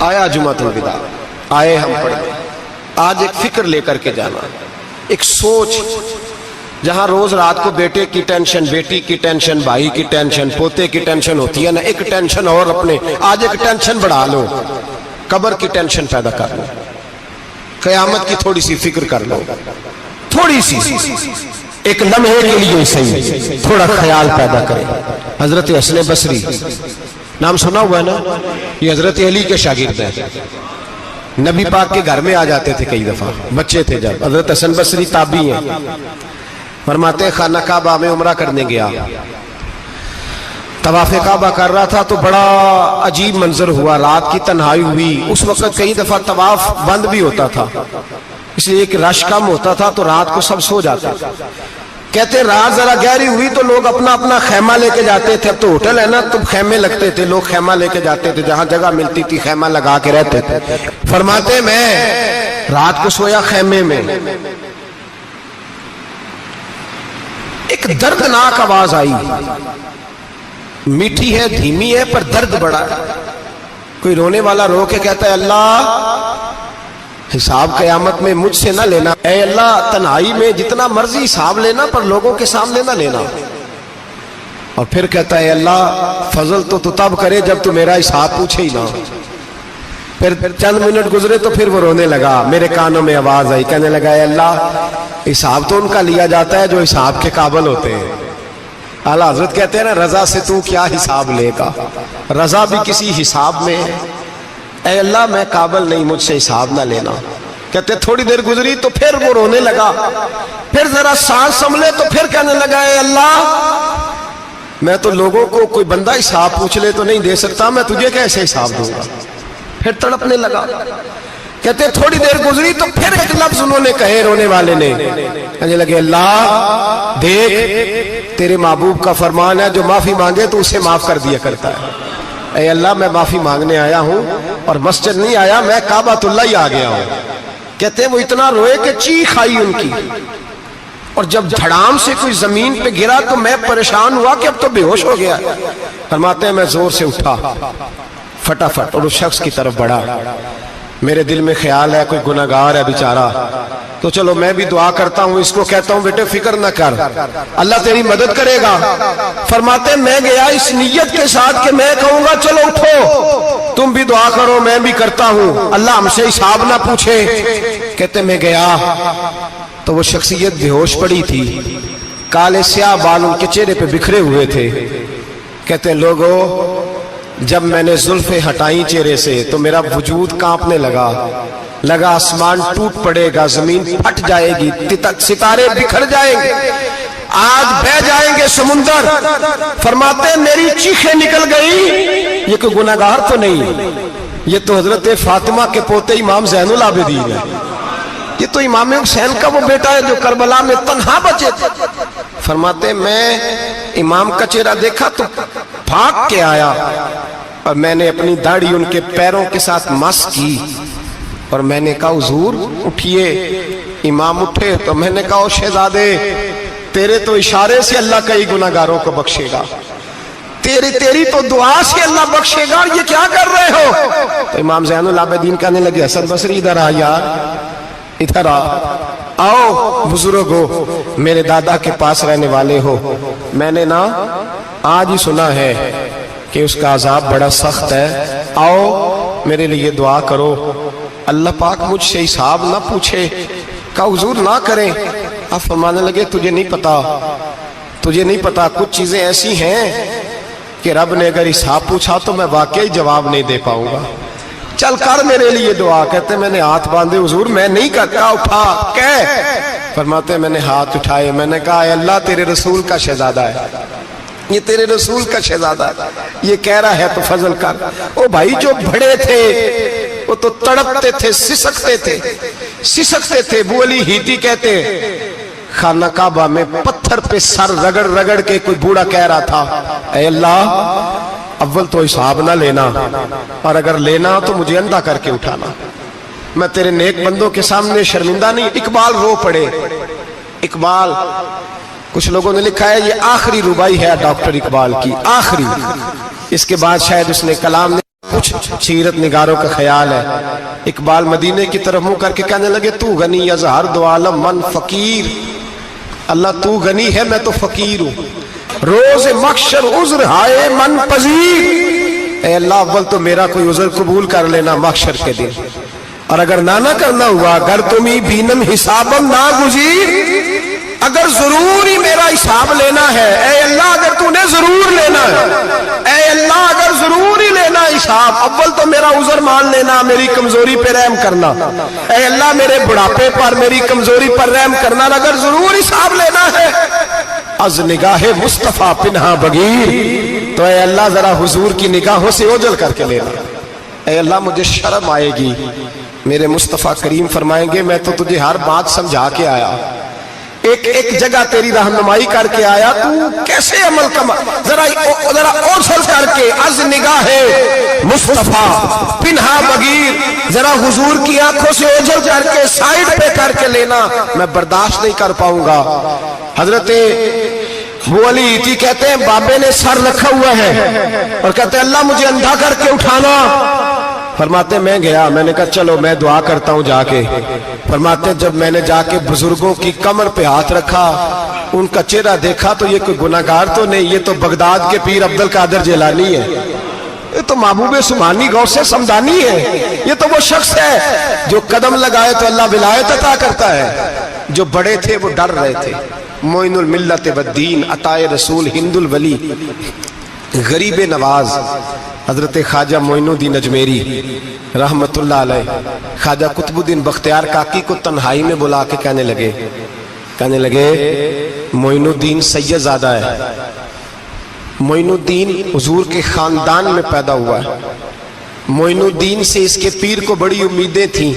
آیا جمعۃ الوداع، آئے ہم پڑھیں. آج ایک فکر لے کر کے جانا، ایک سوچ. جہاں روز رات کو بیٹے کی ٹینشن، بیٹی کی ٹینشن، بھائی کی ٹینشن، پوتے کی ٹینشن ہوتی ہے نا، ایک ٹینشن اور اپنے آج ایک ٹینشن بڑھا لو، قبر کی ٹینشن پیدا کر لو، قیامت کی تھوڑی سی فکر کر لو، تھوڑی سی ایک لمحے کے لیے صحیح تھوڑا خیال پیدا کرے. حضرت حسن بصری نام سنا ہوا ہے نا، یہ حضرت علی کے شاگرد ہیں. نبی پاک کے گھر میں آ جاتے تھے کئی دفعہ، بچے تھے جب. حضرت حسن بصری تابعی ہیں. فرماتے خانہ کعبہ میں عمرہ کرنے گیا، طواف کعبہ کر رہا تھا تو بڑا عجیب منظر ہوا. رات کی تنہائی ہوئی. اس وقت کئی دفعہ طواف بند بھی ہوتا تھا، اس لیے کہ رش کم ہوتا تھا تو رات کو سب سو جاتے. کہتے رات ذرا گہری ہوئی تو لوگ اپنا اپنا خیمہ لے کے جاتے تھے. اب تو ہوٹل ہے نا تو خیمے لگتے تھے، لوگ خیمہ لے کے جاتے تھے، جہاں جگہ ملتی تھی خیمہ لگا کے رہتے تھے. فرماتے میں رات کو سویا خیمے میں، ایک دردناک آواز آئی. میٹھی ہے، دھیمی ہے، پر درد بڑا ہے. کوئی رونے والا رو کے کہتا ہے اللہ حساب قیامت میں مجھ سے نہ لینا، اے اللہ تنہائی میں جتنا مرضی حساب لینا پر لوگوں کے سامنے نہ لینا. اور پھر کہتا ہے اللہ فضل تو تب کرے جب تو میرا حساب پوچھے ہی نہ. پھر چند منٹ گزرے تو پھر وہ رونے لگا. میرے کانوں میں آواز آئی، کہنے لگا اے اللہ حساب تو ان کا لیا جاتا ہے جو حساب کے قابل ہوتے ہیں. اعلیٰ حضرت کہتے ہیں نا رضا سے تو کیا حساب لے گا، رضا بھی کسی حساب میں ہے. اے اللہ میں قابل نہیں، مجھ سے حساب نہ لینا. کہتے تھوڑی دیر گزری تو پھر وہ رونے لگا. پھر ذرا سانس سنبھلے تو پھر کہنے لگا اے اللہ میں تو لوگوں کو کوئی بندہ حساب پوچھ لے تو نہیں دے سکتا، میں تجھے کیسے حساب دوں گا. پھر تڑپنے لگا. کہتے تھوڑی دیر گزری تو پھر ایک لفظ انہوں نے کہے رونے والے نے، کہنے لگے اللہ دیکھ تیرے محبوب کا فرمان ہے جو معافی مانگے تو اسے معاف کر دیا کرتا ہے. اے اللہ میں معافی مانگنے آیا ہوں اور مسجد نہیں آیا، میں کعبۃ اللہ ہی آ گیا ہوں. کہتے وہ اتنا روئے کہ چیخ آئی ان کی. اور جب دھڑام سے کوئی زمین پہ گرا تو میں پریشان ہوا کہ اب تو بے ہوش ہو گیا. فرماتے ہیں میں زور سے اٹھا فٹافٹ اور اس شخص کی طرف بڑھا. میرے دل میں خیال ہے کوئی گناہگار ہے بیچارہ، تو چلو میں بھی دعا کرتا ہوں. اس کو کہتا ہوں بیٹے فکر نہ کر، اللہ تیری مدد کرے گا. فرماتے میں گیا اس نیت کے ساتھ کہ میں کہوں گا چلو اٹھو تم بھی دعا کرو، میں بھی کرتا ہوں، اللہ ہم سے حساب نہ پوچھے. کہتے میں گیا تو وہ شخصیت بے ہوش پڑی تھی، کالے سیاہ بال ان کے چہرے پہ بکھرے ہوئے تھے. کہتے لوگو جب میں نے زلفیں ہٹائیں چہرے سے تو میرا وجود کانپنے لگا آسمان ٹوٹ پڑے گا، زمین پھٹ جائے گی، ستارے بکھر جائیں گے، آج بہ جائیں گے سمندر. فرماتے ہیں میری چیخیں نکل گئی. یہ کوئی گناہگار تو نہیں، یہ تو حضرت فاطمہ کے پوتے امام زین العابدین ہے. یہ تو امام حسین کا وہ بیٹا ہے جو کربلا میں تنہا بچے تھے. فرماتے میں امام کا چہرہ دیکھا تو بھاگ کے آیا اور میں نے اپنی داڑھی ان کے پیروں کے ساتھ مس کی اور میں نے کہا حضور اٹھئے. امام اٹھے تو میں نے کہا شہزادے تیرے تو اشارے سے اللہ کئی گناہگاروں کو بخشے گا. تیری تو دعا سے اللہ بخشے گا، یہ کیا کر رہے ہو؟ تو امام زین العابدین کہنے لگے حسن بصری ادھر آ یار، ادھر آؤ بزرگ ہو، میرے دادا کے پاس رہنے والے ہو، میں نے نا آج ہی سنا ہے کہ اس کا عذاب بڑا سخت ہے، آؤ میرے لیے دعا کرو، اللہ پاک مجھ سے حساب نہ پوچھے، کہا حضور نہ کریں۔ آپ فرمانے لگے تجھے نہیں پتا کچھ چیزیں ایسی ہیں کہ رب نے اگر حساب پوچھا تو میں واقعی جواب نہیں دے پاؤں گا، چل کر میرے لیے دعا۔ کہتے میں نے ہاتھ باندھے حضور میں نہیں کرتا، اٹھا فرماتے میں نے ہاتھ اٹھائے، میں نے کہا اے اللہ تیرے رسول کا شہزادہ ہے، یہ تیرے رسول کا شہزادہ ہے، یہ کہہ رہا ہے تو فضل کر۔ او بھائی جو بڑے تھے وہ تو تڑپتے تھے، سسکتے تھے۔ ابو علی ہیتی کہتے خانہ کعبہ میں پتھر پہ سر رگڑ رگڑ کے کوئی بوڑھا کہہ رہا تھا اے اللہ اول تو حساب نہ لینا، اور اگر لینا تو مجھے اندھا کر کے اٹھانا، میں تیرے نیک بندوں کے سامنے شرمندہ نہیں۔ اقبال رو پڑے، اقبال کچھ لوگوں نے لکھا ہے یہ آخری ربائی ہے ڈاکٹر اقبال کی، آخری، اس کے بعد شاید اس نے کلام نے کچھ سیرت نگاروں کا خیال ہے۔ اقبال مدینے کی طرف منہ کر کے کہنے لگے تو غنی از ہر دو عالم من فقیر، اللہ تو غنی ہے میں تو فقیر ہوں، روز محشر عذر ہائے من پذیر، اے اللہ اول تو میرا کوئی عذر قبول کر لینا محشر کے دن، اور اگر نہ کرنا ہوا اگر تمہیں بینم حسابم نہ گزیر، اگر ضرور ہی میرا حساب لینا ہے، اے اللہ اگر تو نے ضرور لینا ہے، اے اللہ اگر ضرور ہی لینا حساب، اول تو میرا عذر مان لینا، میری کمزوری پہ رحم کرنا، اے اللہ میرے بڑھاپے پر میری کمزوری پر رحم کرنا، اگر ضرور حساب لینا ہے از نگاہ مصطفیٰ پنہا بغیر، تو اے اللہ ذرا حضور کی نگاہوں سے اوجھل کر کے لینا، اے اللہ مجھے شرم آئے گی، میرے مصطفیٰ کریم فرمائیں گے میں تو تجھے ہر بات سمجھا کے آیا، ایک جگہ تیری رہنمائی کر کے آیا، تو کیسے عمل کما، ذرا اوجھل کر کے از نگاہ مصطفیٰ پنہا بغیر، ذرا حضور کی آنکھوں سے اوجھل کر کے سائیڈ پہ کر کے لینا، میں برداشت نہیں کر پاؤں گا۔ حضرت ابو علی ہیتی کہتے ہیں بابے نے سر رکھا ہوا ہے اور کہتے ہیں اللہ مجھے اندھا کر کے اٹھانا، فرماتے میں گیا، میں نے کہا چلو میں دعا کرتا ہوں جا کے، فرماتے جب میں نے جا کے بزرگوں کی کمر پہ ہاتھ رکھا، ان کا چہرہ دیکھا تو یہ کوئی گناہگار تو نہیں، یہ تو بغداد کے پیر عبد القادر جیلانی ہے، یہ تو محبوب سبحانی غوث سمدانی ہے، یہ تو وہ شخص ہے جو قدم لگائے تو اللہ ولایت عطا کرتا ہے۔ جو بڑے تھے وہ ڈر رہے تھے، معین الملت والدین، عطائے رسول، ہند الولی، غریب نواز حضرت خواجہ معین الدین اجمیری رحمت اللہ علیہ، خواجہ قطب الدین بختیار کاکی کو تنہائی میں بلا کے کہنے لگے معین الدین سید زادہ ہے، معین الدین حضور کے خاندان میں پیدا ہوا ہے، معین الدین سے اس کے پیر کو بڑی امیدیں تھیں،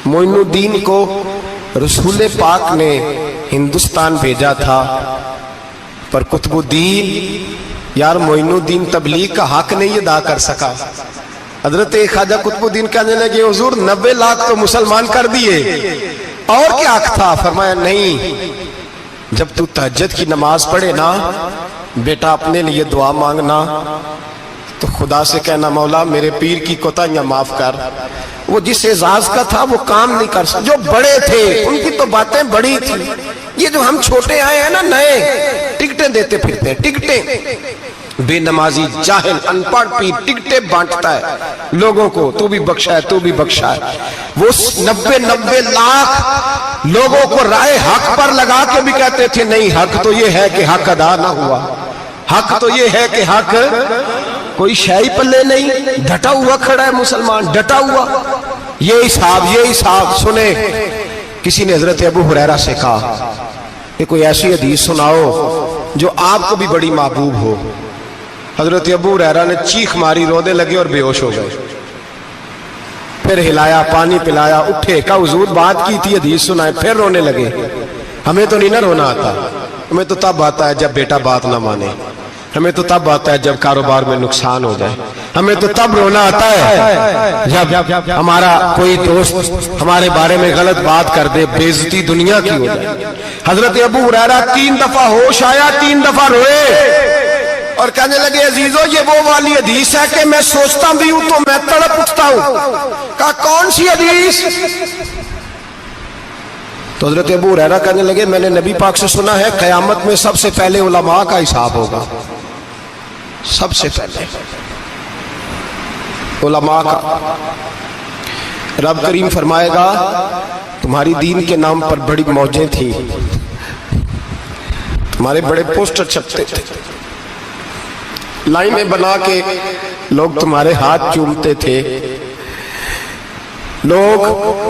معین الدین کو رسول پاک نے ہندوستان بھیجا تھا، پر قطب الدین یار معین الدین تبلیغ کا حق نہیں ادا کر سکا۔ حضرت خواجہ قطب الدین کہنے لگے حضور 90 لاکھ تو مسلمان کر دیے، اور کیا حق تھا؟ فرمایا نہیں، جب تو تہجد کی نماز پڑھے نا بیٹا اپنے لیے دعا مانگنا تو خدا سے کہنا مولا میرے پیر کی کوتاہیاں معاف کر، وہ جس اعزاز کا تھا وہ کام نہیں کر سکتا، جو بڑے تھے ان کی تو باتیں بڑی تھی، یہ جو ہم چھوٹے آئے ہیں نا نئے، ٹکٹیں دیتے پھرتے ہیں، ٹکٹیں، بے نمازی جاہل ان پڑھ پیر ٹکٹیں بانٹتا ہے لوگوں کو، تو بھی بخشا ہے تو بھی بخشا ہے، وہ 90 لاکھ لوگوں کو رائے حق پر لگا کے بھی کہتے تھے نہیں حق تو یہ ہے کہ حق ادا نہ ہوا، حق تو یہ ہے کہ حق، کوئی شاہی پلے نہیں، ڈٹا ہوا کھڑا ہے مسلمان، ڈٹا ہوا، یہ حساب سنے۔ کسی نے حضرت ابو ہریرہ سے کہا کہ کوئی ایسی حدیث سناؤ جو آپ کو بھی بڑی محبوب ہو۔ حضرت ابو ہریرہ نے چیخ ماری، رونے لگے اور بے ہوش ہو گئے، پھر ہلایا، پانی پلایا، اٹھے، کہا حضور بات کی تھی حدیث سنائے، پھر رونے لگے۔ ہمیں تو نہیں نہ رونا آتا، ہمیں تو تب آتا ہے جب بیٹا بات نہ مانے، ہمیں تو تب آتا ہے جب کاروبار میں نقصان ہو جائے، ہمیں تو تب رونا آتا ہے جب ہمارا کوئی دوست ہمارے بارے میں غلط بات کر دے، بے عزتی دنیا کی ہو جائے۔ حضرت ابو ہریرہ 3 دفعہ ہوش آیا، 3 دفعہ روئے، اور کہنے لگے عزیزو یہ وہ والی حدیث ہے کہ میں سوچتا بھی ہوں تو میں تڑپ اٹھتا ہوں. کہا کون سی حدیث؟ تو حضرت ابو ہریرہ کہنے لگے میں نے نبی پاک سے سنا ہے قیامت میں سب سے پہلے علماء کا حساب ہوگا. سب سے پہلے علماء کا. رب کریم فرمائے گا تمہاری دین کے نام پر بڑی موجیں تھیں، تمہارے بڑے پوسٹر چھپتے تھے، لائنیں بنا کے لوگ تمہارے ہاتھ چومتے تھے، لوگ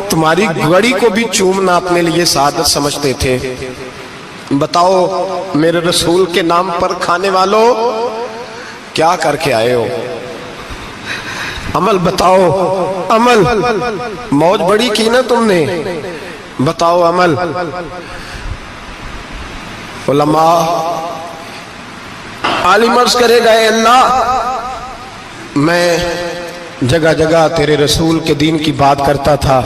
تمہاری گھڑی کو بھی چومنا اپنے لیے سعادت سمجھتے تھے. بتاؤ میرے رسول کے نام پر کھانے والوں کیا کر کے آئے ہو؟ عمل بتاؤ. عمل موج بڑی کی نا تم نے، بتاؤ عمل. علماء عالم عرض کرے گا اے اللہ میں جگہ جگہ تیرے رسول کے دین کی بات کرتا تھا،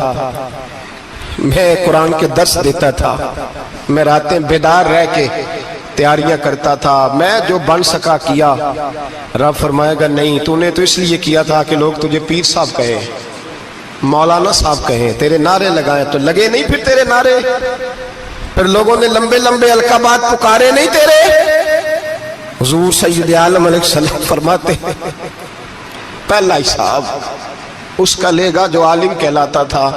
میں قرآن کے درس دیتا تھا، میں راتیں بیدار رہ کے تیاریاں کرتا تھا، میں جو بن سکا کیا. رب فرمائے گا نہیں، تو نے تو اس لیے کیا تھا کہ لوگ تجھے پیر صاحب کہیں، مولانا صاحب کہیں، تیرے نعرے لگائیں تو لگے نہیں پھر تیرے نعرے، پھر لوگوں نے لمبے لمبے القابات پکارے نہیں تیرے. حضور سید عالم علیہ السلام فرماتے ہیں پہلا حساب اس کا لے گا جو عالم کہلاتا تھا.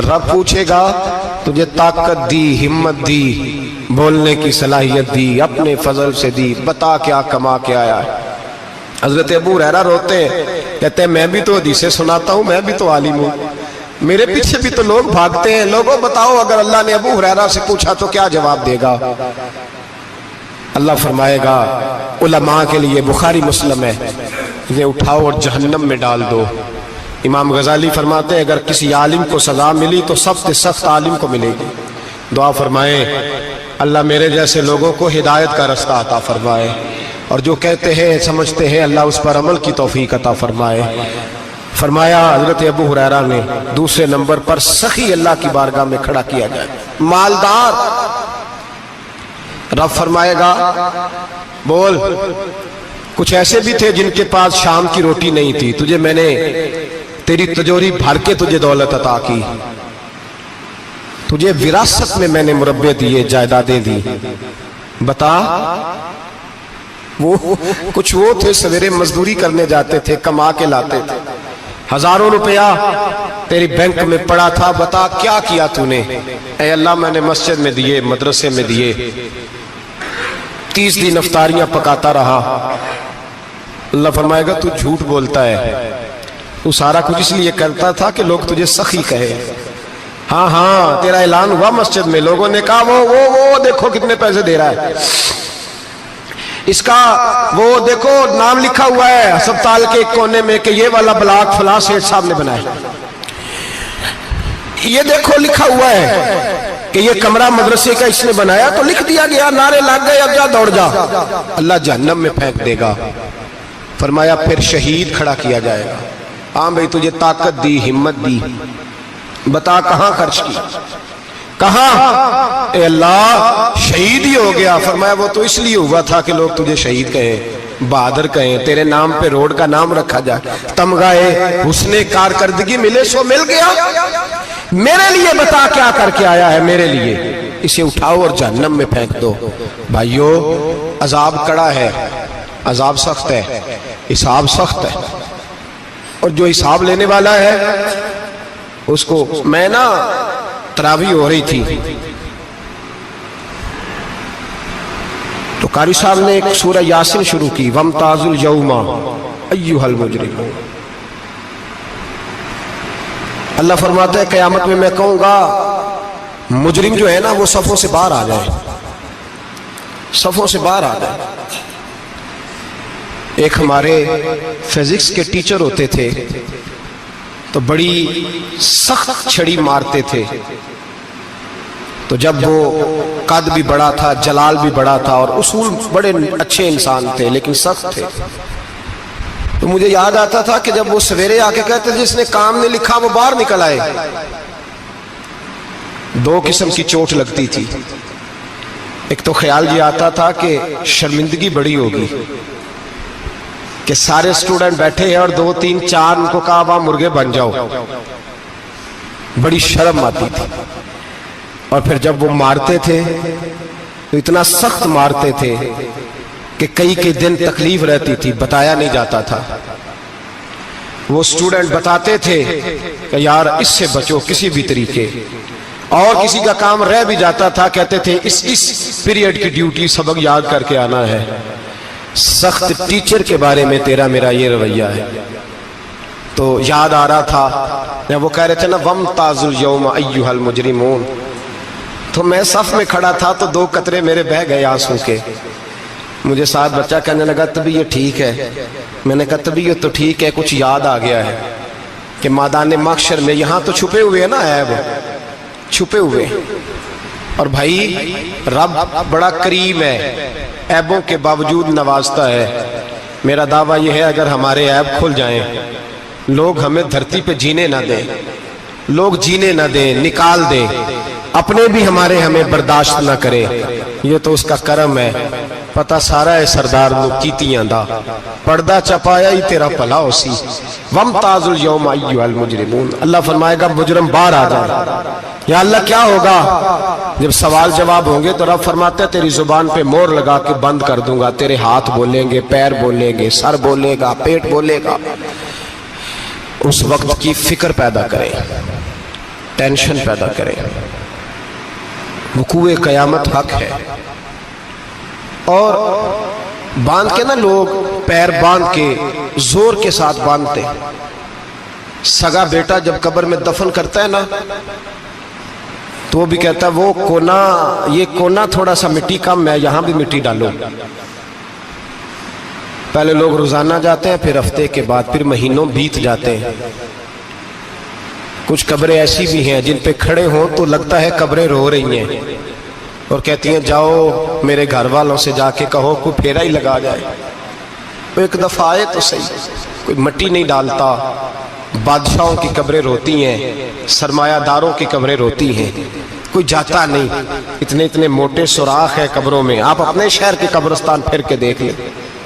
رب پوچھے گا تجھے طاقت دی، ہمت دی، بولنے کی صلاحیت دی، اپنے فضل سے دی، بتا کیا کما کے آیا ہے. حضرت ابو ہریرہ روتے ہیں، کہتے ہیں میں بھی تو حدیثیں سناتا ہوں، میں بھی تو عالم ہوں، میرے پیچھے بھی تو لوگ بھاگتے ہیں. لوگوں بتاؤ اگر اللہ نے ابو ہریرہ سے پوچھا تو کیا جواب دے گا؟ اللہ فرمائے گا علماء کے لیے بخاری مسلم ہے، انہیں اٹھاؤ اور جہنم میں ڈال دو. امام غزالی فرماتے ہیں اگر کسی عالم کو سزا ملی تو سخت سے سخت عالم کو ملے گی. دعا فرمائیں اللہ میرے جیسے لوگوں کو ہدایت کا رستہ عطا فرمائے، اور جو کہتے ہیں سمجھتے ہیں اللہ اس پر عمل کی توفیق عطا فرمائے. فرمایا حضرت ابو ہریرہ نے دوسرے نمبر پر سخی اللہ کی بارگاہ میں کھڑا کیا جائے، مالدار. رب فرمائے گا بول کچھ ایسے بھی تھے جن کے پاس شام کی روٹی نہیں تھی، تجھے میں نے تیری تجوری بھر کے تجھے دولت عطا کی، تجھے وراثت میں میں نے مربع دیے، جائیدادیں دی. بتا وہ کچھ وہ تھے سویرے مزدوری کرنے جاتے تھے، کما کے لاتے تھے، ہزاروں روپیہ تیری بینک میں پڑا تھا، بتا کیا کیا تو نے؟ اے اللہ میں نے مسجد میں دیے، مدرسے میں دیے، 30 دن افطاریاں پکاتا رہا. اللہ فرمائے گا تو جھوٹ بولتا ہے، تو سارا کچھ اس لیے کرتا تھا کہ لوگ تجھے سخی کہے. ہاں ہاں تیرا اعلان ہوا مسجد میں، لوگوں نے کہا وہ دیکھو کتنے پیسے دے رہا ہے، اس کا وہ دیکھو نام لکھا ہوا ہے ہسپتال کے ایک کونے میں کہ یہ والا بلاک فلاں سیٹھ صاحب نے بنایا، یہ دیکھو لکھا ہوا ہے کہ یہ کمرہ مدرسے کا اس نے بنایا، تو لکھ دیا گیا، نعرے لگ گئے، اب جا دوڑ جا. اللہ جہنم میں پھینک دے گا. فرمایا پھر شہید کھڑا کیا جائے گا. ہاں بھئی تجھے طاقت دی، ہمت دی، بتا کہاں خرچ کی، کہاں؟ اے اللہ شہید ہی ہو گیا. فرمایا وہ تو اس لیے ہوا تھا کہ لوگ تجھے شہید کہیں، بہادر کہیں، تیرے نام پہ روڈ کا نام رکھا جائے، تمغہ حسن کارکردگی ملے، سو مل گیا. میرے لیے بتا کیا کر کے آیا ہے میرے لیے، اسے اٹھاؤ اور جہنم میں پھینک دو. بھائیو عذاب کڑا ہے، عذاب سخت ہے، حساب سخت ہے، اور جو حساب لینے والا ہے اس کو میں نا تراویح ہو رہی تھی تو قاری صاحب نے ایک سورہ یاسین شروع کی، وَامْتَازُوا الْيَوْمَ أَيُّهَا الْمُجْرِمُونَ. اللہ فرماتا ہے قیامت میں میں کہوں گا مجرم جو ہے نا وہ صفوں سے باہر آ جائے، صفوں سے باہر آ جائے. ایک ہمارے فزکس کے ٹیچر ہوتے تھے تو بڑی سخت چھڑی مارتے تھے، تو جب وہ قد بھی بڑا تھا، جلال بھی بڑا تھا، اور اصول بڑے اچھے انسان تھے لیکن سخت تھے، تو مجھے یاد آتا تھا کہ جب وہ سویرے آ کے کہتے جس نے کام نہیں لکھا وہ باہر نکل آئے. 2 قسم کی چوٹ لگتی تھی، ایک تو خیال یہ آتا تھا کہ شرمندگی بڑی ہوگی کہ سارے اسٹوڈنٹ بیٹھے ہیں اور 2 3 4 ان کو کہا وہاں مرغے بن جاؤ، بڑی شرم آتی تھی۔ اور پھر جب وہ مارتے تھے تو اتنا سخت مارتے تھے کہ کئی دن تکلیف رہتی تھی، بتایا نہیں جاتا تھا۔ وہ اسٹوڈنٹ بتاتے تھے کہ یار اس سے بچو کسی بھی طریقے، اور کسی کا کام رہ بھی جاتا تھا کہتے تھے اس پیریڈ کی ڈیوٹی سبق یاد کر کے آنا ہے۔ سخت ٹیچر کے بارے میں تیرا میرا یہ رویہ ہے۔ تو یاد آ رہا تھا وہ کہہ رہے تھے نا وَامْتَازُوا الْيَوْمَ أَيُّهَا الْمُجْرِمُونَ، تو میں صف میں کھڑا تھا تو 2 قطرے میرے بہہ گئے آنسو کے۔ مجھے ساتھ بچہ کہنے لگا تبھی یہ ٹھیک ہے، میں نے کہا تبھی یہ تو ٹھیک ہے، کچھ یاد آ گیا ہے کہ میدان محشر میں یہاں تو چھپے ہوئے ہیں نا عیب، چھپے ہوئے، اور بھائی رب بڑا کریم ہے، عیبوں کے باوجود نوازتا ہے۔ میرا دعویٰ یہ ہے اگر ہمارے عیب کھل جائیں، لوگ ہمیں دھرتی پہ جینے نہ دیں، لوگ جینے نہ دیں، نکال دیں، اپنے بھی ہمیں برداشت نہ کرے، یہ تو اس کا کرم ہے۔ پتہ سارا ہے سردار نو کیتیاں دا، پردہ چپایا ہی تیرا پلا ہو سی۔ وَامْتَازُوا الْيَوْمَ أَيُّهَا الْمُجْرِمُونَ، اللہ فرمائے گا مجرم باہر آ جائے۔ یا اللہ کیا ہوگا؟ جب سوال جواب ہوں گے تو رب فرماتے ہیں تیری زبان پہ مور لگا کے بند کر دوں گا، تیرے ہاتھ بولیں گے، پیر بولیں گے، سر بولے گا، پیٹ بولے گا۔ اس وقت کی فکر پیدا کریں، ٹینشن پیدا کریں۔ وقوع قیامت حق ہے، اور باندھ کے نا لوگ پیر باندھ کے زور کے ساتھ باندھتے۔ سگا بیٹا جب قبر میں دفن کرتا ہے نا تو وہ بھی کہتا ہے وہ کونا، یہ کونا تھوڑا سا مٹی کم ہے، یہاں بھی مٹی ڈالو۔ پہلے لوگ روزانہ جاتے ہیں، پھر ہفتے کے بعد، پھر مہینوں بیت جاتے ہیں۔ کچھ قبریں ایسی بھی ہیں جن پہ کھڑے ہوں تو لگتا ہے قبریں رو رہی ہیں اور کہتی ہیں جاؤ میرے گھر والوں سے جا کے کہو کوئی پھیرا ہی لگا جائے۔ وہ ایک دفعہ آئے تو صحیح، کوئی مٹی نہیں ڈالتا۔ بادشاہوں کی قبریں روتی ہیں، سرمایہ داروں کی قبریں روتی ہیں، کوئی جاتا نہیں۔ اتنے موٹے سوراخ ہے قبروں میں، آپ اپنے شہر کے قبرستان پھر کے دیکھ لیں،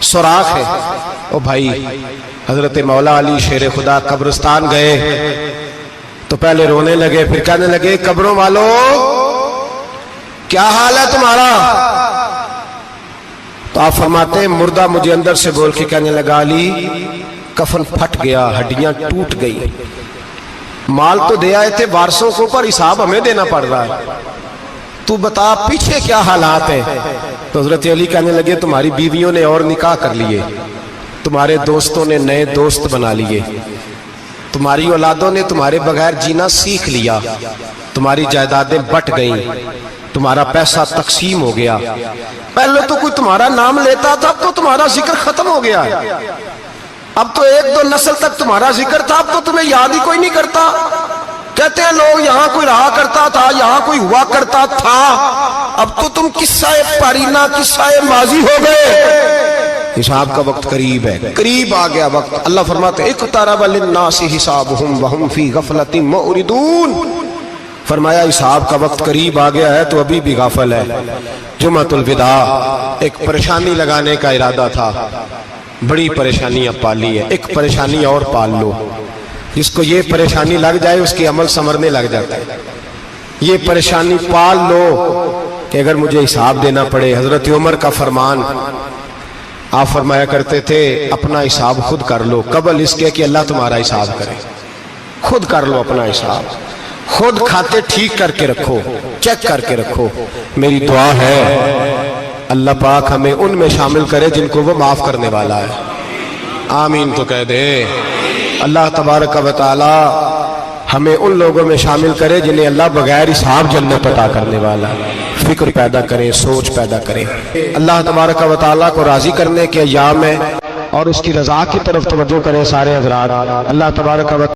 سوراخ ہے۔ او بھائی حضرت مولا علی شیر خدا قبرستان گئے تو پہلے رونے لگے، پھر کہنے لگے قبروں والوں کیا حال ہے تمہارا؟ تو آپ فرماتے ہیں مردہ مجھے اندر سے بول کے کہنے لگا علی کفن پھٹ گیا، ہڈیاں ٹوٹ گئی، مال تو دے آئے تھے وارثوں کو پر حساب ہمیں دینا پڑ رہا ہے، تو بتا پیچھے کیا حالات ہیں؟ تو حضرت علی کہنے لگے تمہاری بیویوں نے اور نکاح کر لیے، تمہارے دوستوں نے نئے دوست بنا لیے، تمہاری اولادوں نے تمہارے بغیر جینا سیکھ لیا، تمہاری جائیدادیں بٹ گئیں، تمہارا پیسہ تقسیم ہو گیا۔ پہلے تو کوئی تمہارا نام لیتا تھا، اب تو تمہارا ذکر ختم ہو گیا ہے، اب تو 1 2 نسل تک تمہارا ذکر تھا، اب تو تمہیں یاد ہی کوئی نہیں کرتا۔ کہتے ہیں لوگ یہاں کوئی رہا کرتا تھا، یہاں کوئی ہوا کرتا تھا، اب تو تم قصہ پارینہ، قصہ ماضی ہو گئے۔ حساب کا وقت قریب ہے، قریب آ گیا وقت۔ اللہ فرماتے ہیں اقترب للناس حسابهم وهم فی غفلۃ معرضون، فرمایا حساب کا وقت قریب آ گیا ہے تو ابھی بھی غافل ہے۔ جمعۃ الوداع ایک پریشانی لگانے کا ارادہ تھا، بڑی پریشانی اب پالی ہے، ایک پریشانی اور پال لو، جس کو یہ پریشانی لگ جائے اس کے عمل سنورنے لگ جاتا ہے۔ یہ پریشانی پال لو کہ اگر مجھے حساب دینا پڑے۔ حضرت عمر کا فرمان، آپ فرمایا کرتے تھے اپنا حساب خود کر لو قبل اس کے کہ اللہ تمہارا حساب کرے، خود کر لو اپنا حساب، خود کھاتے ٹھیک کر کے رکھو، چیک کر کے رکھو۔ میری دعا ہے اللہ پاک ہمیں ان میں شامل کرے جن کو وہ معاف کرنے والا ہے، آمین تو کہہ دے۔ اللہ تبارک و تعالی ہمیں ان لوگوں میں شامل کرے جنہیں اللہ بغیر حساب جنت عطا کرنے والا ہے۔ فکر پیدا کریں، سوچ پیدا کریں، اللہ تبارک و تعالی کو راضی کرنے کے ایام میں اور اس کی رضا کی طرف توجہ کریں سارے حضرات۔ اللہ تبارک و